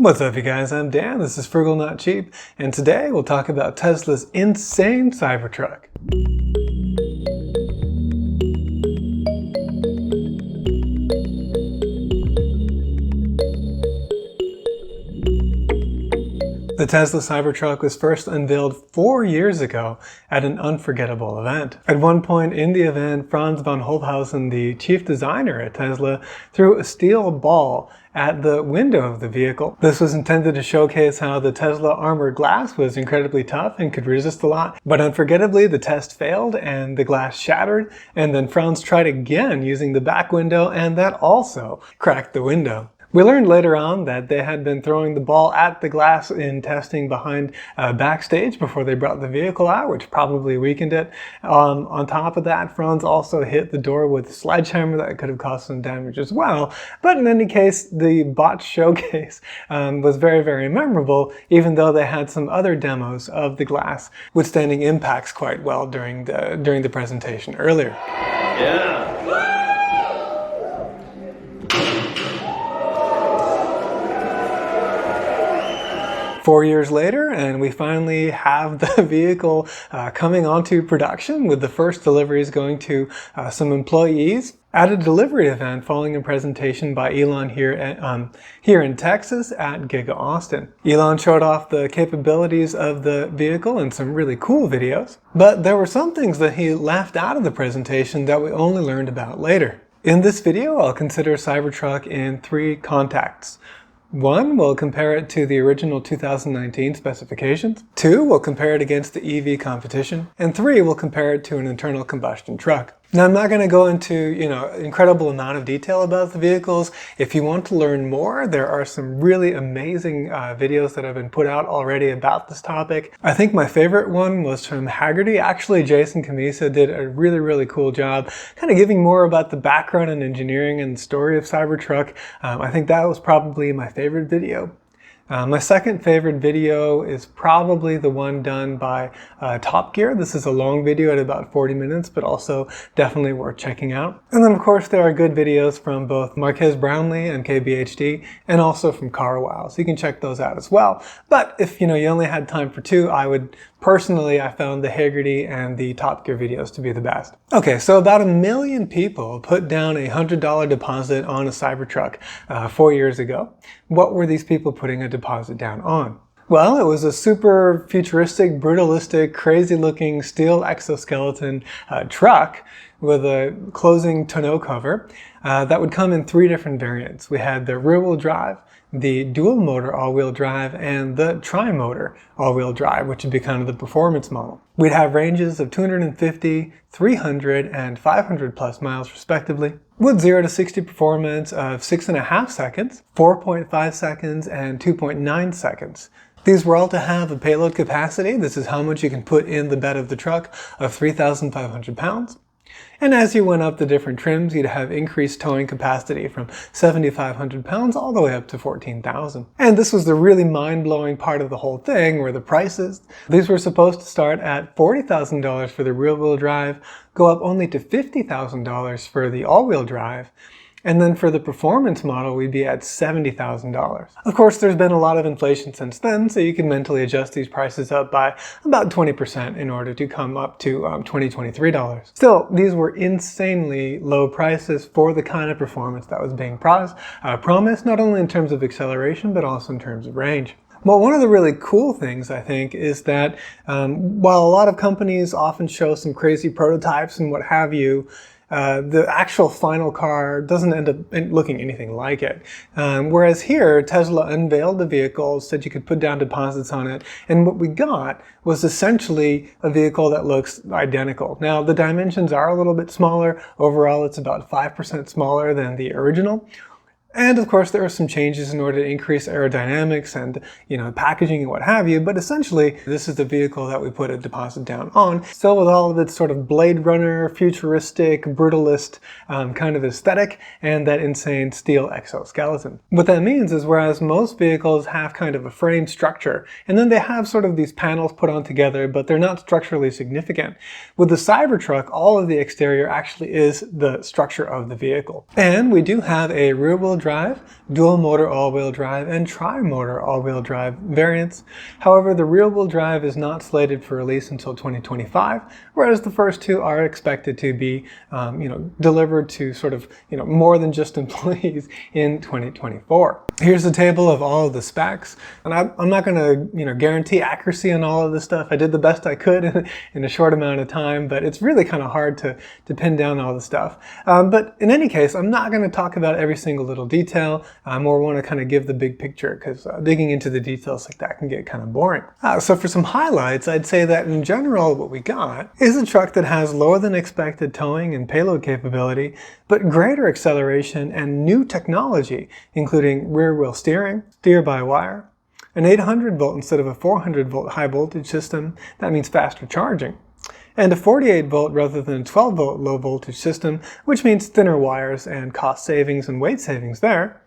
What's up you guys, I'm Dan, this is Frugal Not Cheap, and today we'll talk about Tesla's insane Cybertruck. The Tesla Cybertruck was first unveiled 4 years ago at an unforgettable event. At one point in the event, Franz von Holthausen, the chief designer at Tesla, threw a steel ball at the window of the vehicle. This was intended to showcase how the Tesla armored glass was incredibly tough and could resist a lot, but unforgettably the test failed and the glass shattered, and then Franz tried again using the back window, and that also cracked the window. We learned later on that they had been throwing the ball at the glass in testing behind backstage before they brought the vehicle out, which probably weakened it. On top of that, Franz also hit the door with a sledgehammer that could have caused some damage as well. But in any case, the botch showcase was very, very memorable, even though they had some other demos of the glass withstanding impacts quite well during the presentation earlier. Yeah. 4 years later, and we finally have the vehicle coming onto production, with the first deliveries going to some employees at a delivery event following a presentation by Elon here in Texas at Giga Austin. Elon showed off the capabilities of the vehicle in some really cool videos, but there were some things that he left out of the presentation that we only learned about later. In this video, I'll consider Cybertruck in 3 contexts. 1, we'll compare it to the original 2019 specifications. 2, we'll compare it against the EV competition. And 3, we'll compare it to an internal combustion truck. Now, I'm not going to go into, incredible amount of detail about the vehicles. If you want to learn more, there are some really amazing videos that have been put out already about this topic. I think my favorite one was from Hagerty. Actually, Jason Cammisa did a really, really cool job kind of giving more about the background and engineering and story of Cybertruck. I think that was probably my favorite video. My second favorite video is probably the one done by Top Gear. This is a long video at about 40 minutes, but also definitely worth checking out. And then of course there are good videos from both Marques Brownlee and KBHD, and also from Carwow, so you can check those out as well. But if you only had time for 2, I found the Hagerty and the Top Gear videos to be the best. Okay, so about 1 million people put down a $100 deposit on a Cybertruck 4 years ago. What were these people putting a deposit down on? Well, it was a super futuristic, brutalistic, crazy-looking steel exoskeleton truck with a closing tonneau cover that would come in 3 different variants. We had the rear-wheel drive, the dual-motor all-wheel drive, and the tri-motor all-wheel drive, which would be kind of the performance model. We'd have ranges of 250, 300, and 500 plus miles respectively, with 0 to 60 performance of 6.5 seconds, 4.5 seconds, and 2.9 seconds. These were all to have a payload capacity, this is how much you can put in the bed of the truck, of 3,500 pounds. And as you went up the different trims, you'd have increased towing capacity from 7,500 pounds all the way up to 14,000. And this was the really mind-blowing part of the whole thing, were the prices. These were supposed to start at $40,000 for the rear-wheel drive, go up only to $50,000 for the all-wheel drive, and then for the performance model, we'd be at $70,000. Of course, there's been a lot of inflation since then, so you can mentally adjust these prices up by about 20% in order to come up to $2023. Still, these were insanely low prices for the kind of performance that was being promised, not only in terms of acceleration, but also in terms of range. Well, one of the really cool things, I think, is that while a lot of companies often show some crazy prototypes and what have you, the actual final car doesn't end up looking anything like it. Whereas here, Tesla unveiled the vehicle, said you could put down deposits on it, and what we got was essentially a vehicle that looks identical. Now, the dimensions are a little bit smaller. Overall, it's about 5% smaller than the original. And of course, there are some changes in order to increase aerodynamics and, packaging and what have you. But essentially, this is the vehicle that we put a deposit down on. Still with all of its sort of Blade Runner, futuristic, brutalist kind of aesthetic and that insane steel exoskeleton. What that means is whereas most vehicles have kind of a frame structure, and then they have sort of these panels put on together, but they're not structurally significant. With the Cybertruck, all of the exterior actually is the structure of the vehicle. And we do have a rear-wheel drive, dual motor all-wheel drive, and tri-motor all-wheel drive variants. However, the rear-wheel drive is not slated for release until 2025, whereas the first two are expected to be delivered to sort of more than just employees in 2024. Here's a table of all of the specs, and I'm not going to guarantee accuracy on all of this stuff. I did the best I could in a short amount of time, but it's really kind of hard to pin down all the stuff. But in any case, I'm not going to talk about every single little detail. I more want to kind of give the big picture, because digging into the details like that can get kind of boring. So for some highlights, I'd say that in general what we got is a truck that has lower than expected towing and payload capability, but greater acceleration and new technology, including rear-wheel steering, steer-by-wire, an 800-volt instead of a 400-volt high-voltage system. That means faster charging. And a 48-volt rather than a 12-volt low-voltage system, which means thinner wires and cost savings and weight savings there.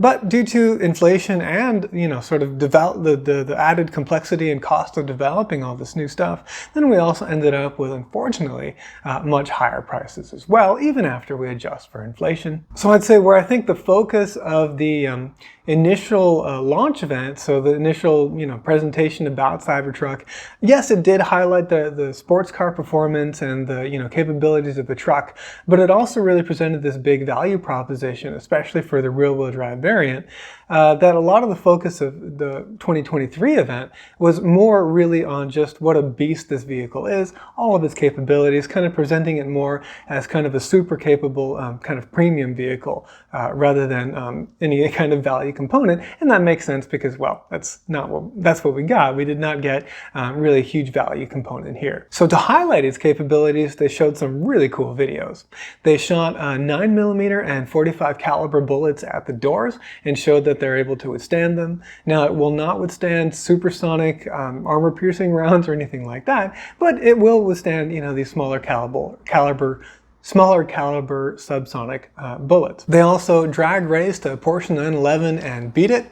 But due to inflation and, sort of the added complexity and cost of developing all this new stuff, then we also ended up with, unfortunately, much higher prices as well, even after we adjust for inflation. So I'd say where I think the focus of the initial launch event, so the initial presentation about Cybertruck, yes, it did highlight the sports car performance and the capabilities of the truck, but it also really presented this big value proposition, especially for the rear-wheel drive variant, that a lot of the focus of the 2023 event was more really on just what a beast this vehicle is, all of its capabilities, kind of presenting it more as kind of a super capable kind of premium vehicle rather than any kind of value component. And that makes sense because, well, that's what we got. We did not get really a huge value component here. So to highlight its capabilities, they showed some really cool videos. They shot 9mm and 45 caliber bullets at the doors and showed that they're able to withstand them. Now, it will not withstand supersonic armor-piercing rounds or anything like that, but it will withstand these smaller caliber subsonic bullets. They also drag raced a Porsche 911 and beat it,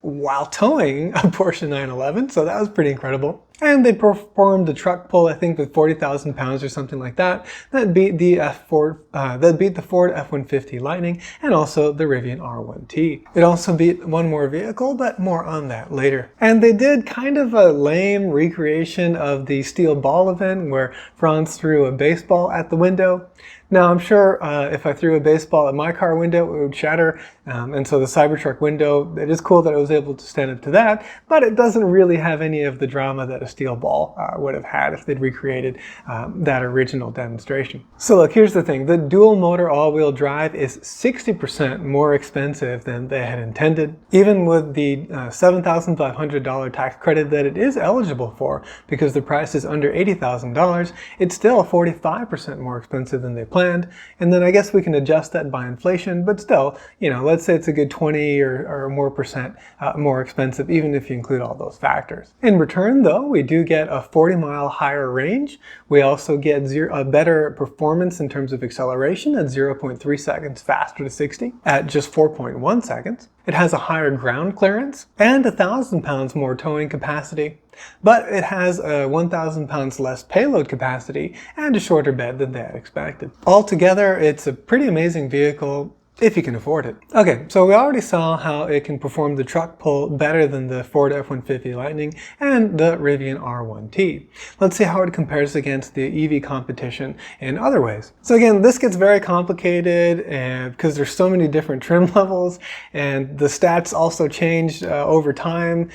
while towing a Porsche 911, so that was pretty incredible. And they performed the truck pull, I think, with 40,000 pounds or something like that. That beat the Ford F-150 Lightning and also the Rivian R1T. It also beat one more vehicle, but more on that later. And they did kind of a lame recreation of the steel ball event where Franz threw a baseball at the window. Now, I'm sure if I threw a baseball at my car window, it would shatter. And so the Cybertruck window, it is cool that it was able to stand up to that, but it doesn't really have any of the drama that a steel ball would have had if they'd recreated that original demonstration. So look, here's the thing. The dual motor all-wheel drive is 60% more expensive than they had intended. Even with the $7,500 tax credit that it is eligible for, because the price is under $80,000, it's still 45% more expensive than they planned. And then I guess we can adjust that by inflation, but still, let's say it's a good 20 or more percent more expensive, even if you include all those factors. In return, though, we do get a 40-mile higher range. We also get a better performance in terms of acceleration at 0.3 seconds faster to 60 at just 4.1 seconds. It has a higher ground clearance and 1,000 pounds more towing capacity, but it has 1,000 pounds less payload capacity and a shorter bed than they had expected. Altogether, it's a pretty amazing vehicle, if you can afford it. Okay, so we already saw how it can perform the truck pull better than the Ford F-150 Lightning and the Rivian R1T. Let's see how it compares against the EV competition in other ways. So again, this gets very complicated and because there's so many different trim levels, and the stats also change over time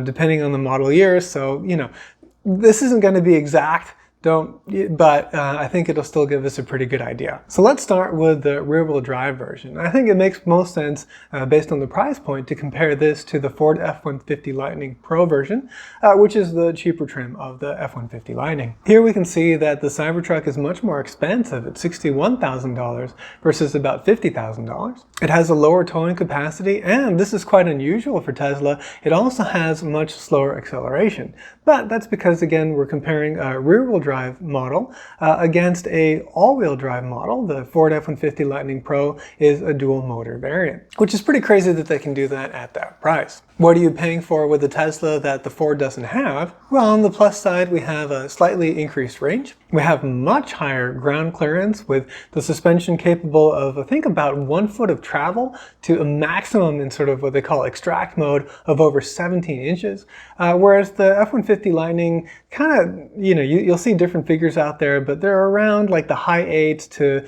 depending on the model year. So, this isn't going to be exact. But I think it'll still give us a pretty good idea. So let's start with the rear-wheel drive version. I think it makes most sense based on the price point to compare this to the Ford F-150 Lightning Pro version, which is the cheaper trim of the F-150 Lightning. Here we can see that the Cybertruck is much more expensive at $61,000 versus about $50,000. It has a lower towing capacity, and this is quite unusual for Tesla. It also has much slower acceleration. But that's because, again, we're comparing rear-wheel drive drive model against a all-wheel drive model. The Ford F-150 Lightning Pro is a dual motor variant, which is pretty crazy that they can do that at that price. What are you paying for with the Tesla that the Ford doesn't have? Well, on the plus side, we have a slightly increased range. We have much higher ground clearance with the suspension capable of, I think, about 1 foot of travel to a maximum in sort of what they call extract mode of over 17 inches. Whereas the F-150 Lightning kind of, you'll see different figures out there, but they're around like the high 8s to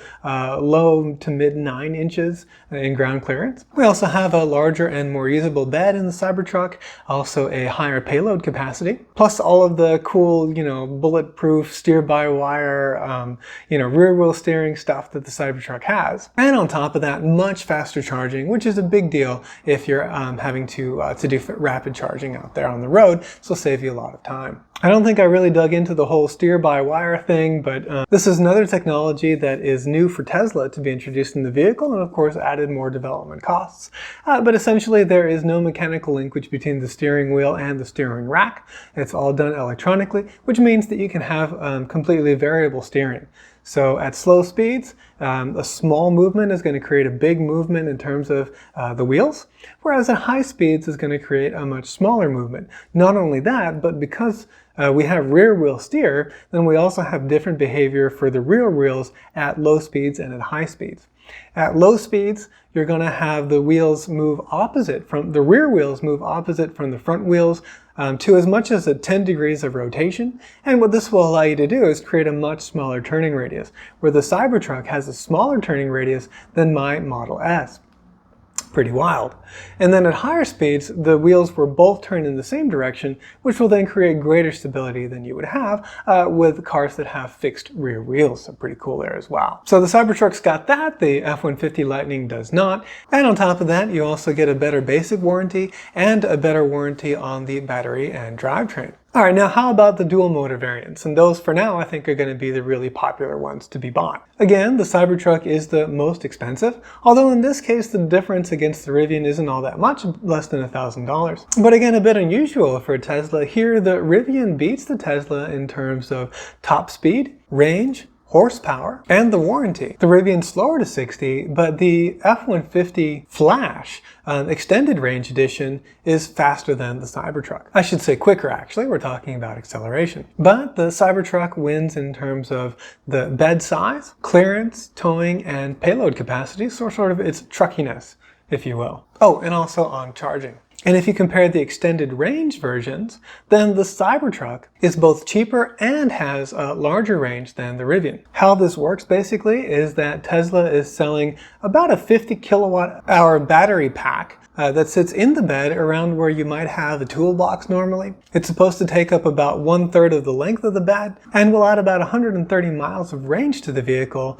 low to mid 9 inches in ground clearance. We also have a larger and more usable bed in the Cybertruck, also a higher payload capacity, plus all of the cool, bulletproof steer-by-wire, rear-wheel steering stuff that the Cybertruck has. And on top of that, much faster charging, which is a big deal if you're having to do rapid charging out there on the road, so save you a lot of time. I don't think I really dug into the whole steer-by-wire thing, but this is another technology that is new for Tesla to be introduced in the vehicle, and of course added more development costs. But essentially there is no mechanical linkage between the steering wheel and the steering rack. It's all done electronically, which means that you can have completely variable steering. So at slow speeds, a small movement is going to create a big movement in terms of the wheels, whereas at high speeds is going to create a much smaller movement. Not only that, but because we have rear wheel steer, then we also have different behavior for the rear wheels at low speeds and at high speeds. At low speeds, you're going to have the wheels move opposite from the rear wheels move opposite from the front wheels to as much as 10 degrees of rotation. And what this will allow you to do is create a much smaller turning radius, where the Cybertruck has a smaller turning radius than my Model S. Pretty wild. And then at higher speeds, the wheels will both turn in the same direction, which will then create greater stability than you would have with cars that have fixed rear wheels. So pretty cool there as well. So the Cybertruck's got that, the F-150 Lightning does not. And on top of that, you also get a better basic warranty and a better warranty on the battery and drivetrain. All right, now how about the dual motor variants? And those for now I think are going to be the really popular ones to be bought. Again, the Cybertruck is the most expensive, although in this case the difference against the Rivian isn't all that much, less than $1,000. But again, a bit unusual for a Tesla. Here the Rivian beats the Tesla in terms of top speed, range, horsepower, and the warranty. The Rivian's slower to 60, but the F-150 Flash extended range edition is faster than the Cybertruck. I should say quicker actually, we're talking about acceleration. But the Cybertruck wins in terms of the bed size, clearance, towing, and payload capacity, so sort of its truckiness, if you will. Oh, and also on charging. And if you compare the extended range versions, then the Cybertruck is both cheaper and has a larger range than the Rivian. How this works basically is that Tesla is selling about a 50 kilowatt hour battery pack that sits in the bed around where you might have a toolbox normally. It's supposed to take up about 1/3 of the length of the bed and will add about 130 miles of range to the vehicle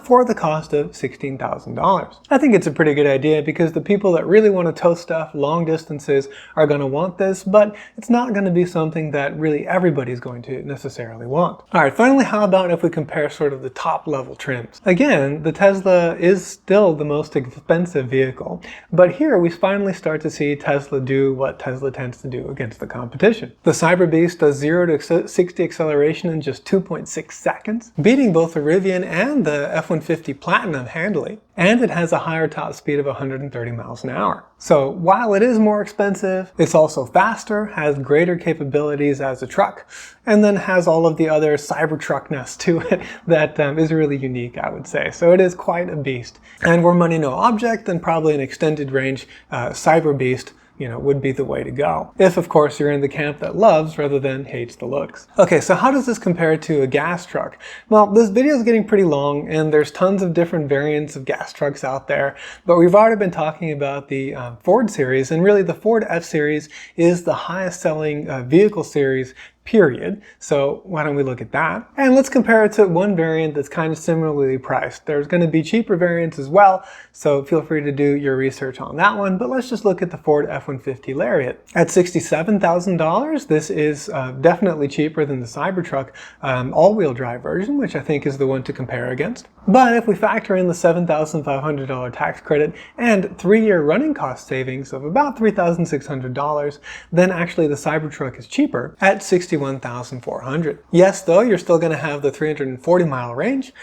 for the cost of $16,000. I think it's a pretty good idea because the people that really want to tow stuff long distances are going to want this, but it's not going to be something that really everybody's going to necessarily want. All right, finally, how about if we compare sort of the top level trims? Again, the Tesla is still the most expensive vehicle, but here we finally start to see Tesla do what Tesla tends to do against the competition. The Cyberbeast does 0 to 60 acceleration in just 2.6 seconds, beating both the Rivian and the F-150 Platinum handily, and it has a higher top speed of 130 miles an hour. So while it is more expensive, it's also faster, has greater capabilities as a truck, and then has all of the other Cybertruckness to it that is really unique, I would say. So it is quite a beast. And were money no object, then probably an extended range Cyberbeast would be the way to go. If, of course, you're in the camp that loves rather than hates the looks. Okay, so how does this compare to a gas truck? Well, this video is getting pretty long and there's tons of different variants of gas trucks out there, but we've already been talking about the Ford series, and really the Ford F-Series is the highest selling vehicle series period. So why don't we look at that? And let's compare it to one variant that's kind of similarly priced. There's going to be cheaper variants as well, so feel free to do your research on that one, but let's just look at the Ford F-150 Lariat. At $67,000, this is definitely cheaper than the Cybertruck all-wheel drive version, which I think is the one to compare against. But if we factor in the $7,500 tax credit and 3-year running cost savings of about $3,600, then actually the Cybertruck is cheaper at $62,000. $61,400. Yes, though, you're still going to have the 340-mile range,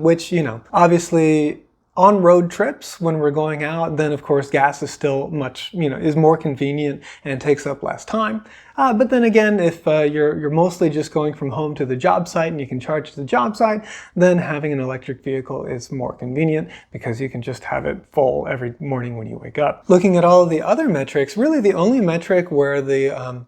which, you know, obviously on road trips when we're going out, then of course gas is still much, is more convenient and takes up less time. But then again, if you're mostly just going from home to the job site and you can charge to the job site, then having an electric vehicle is more convenient because you can just have it full every morning when you wake up. Looking at all of the other metrics, really the only metric where the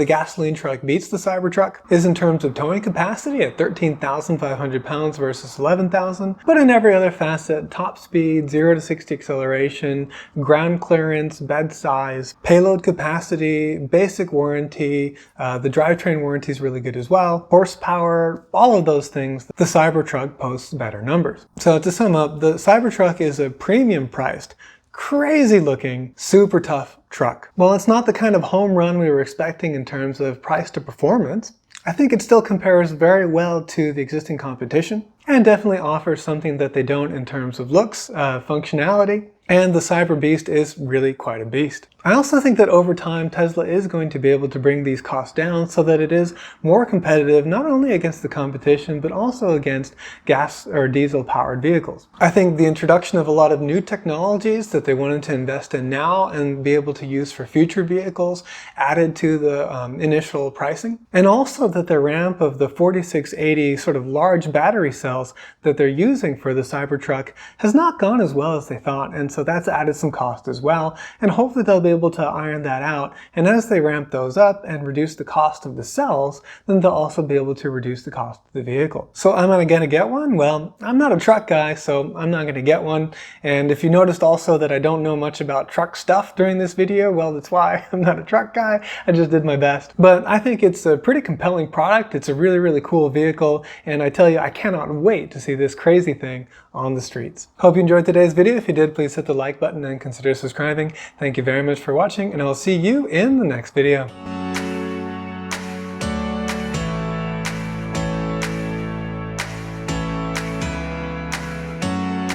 gasoline truck beats the Cybertruck is in terms of towing capacity at 13,500 pounds versus 11,000. But in every other facet, top speed, 0 to 60 acceleration, ground clearance, bed size, payload capacity, basic warranty, the drivetrain warranty is really good as well. Horsepower, all of those things, the Cybertruck posts better numbers. So to sum up, the Cybertruck is a premium priced, crazy looking, super tough truck. While it's not the kind of home run we were expecting in terms of price to performance, I think it still compares very well to the existing competition and definitely offers something that they don't in terms of looks, functionality, and the Cyber Beast is really quite a beast. I also think that over time, Tesla is going to be able to bring these costs down so that it is more competitive, not only against the competition, but also against gas or diesel powered vehicles. I think the introduction of a lot of new technologies that they wanted to invest in now and be able to use for future vehicles added to the initial pricing. And also that the ramp of the 4680 sort of large battery cells that they're using for the Cybertruck has not gone as well as they thought. And so that's added some cost as well. And hopefully they'll be able to iron that out. And as they ramp those up and reduce the cost of the cells, then they'll also be able to reduce the cost of the vehicle. So am I going to get one? Well, I'm not a truck guy, so I'm not going to get one. And if you noticed also that I don't know much about truck stuff during this video, well, that's why I'm not a truck guy. I just did my best. But I think it's a pretty compelling product. It's a really, really cool vehicle. And I tell you, I cannot wait to see this crazy thing on the streets. Hope you enjoyed today's video. If you did, please hit the like button and consider subscribing. Thank you very much for watching, and I'll see you in the next video.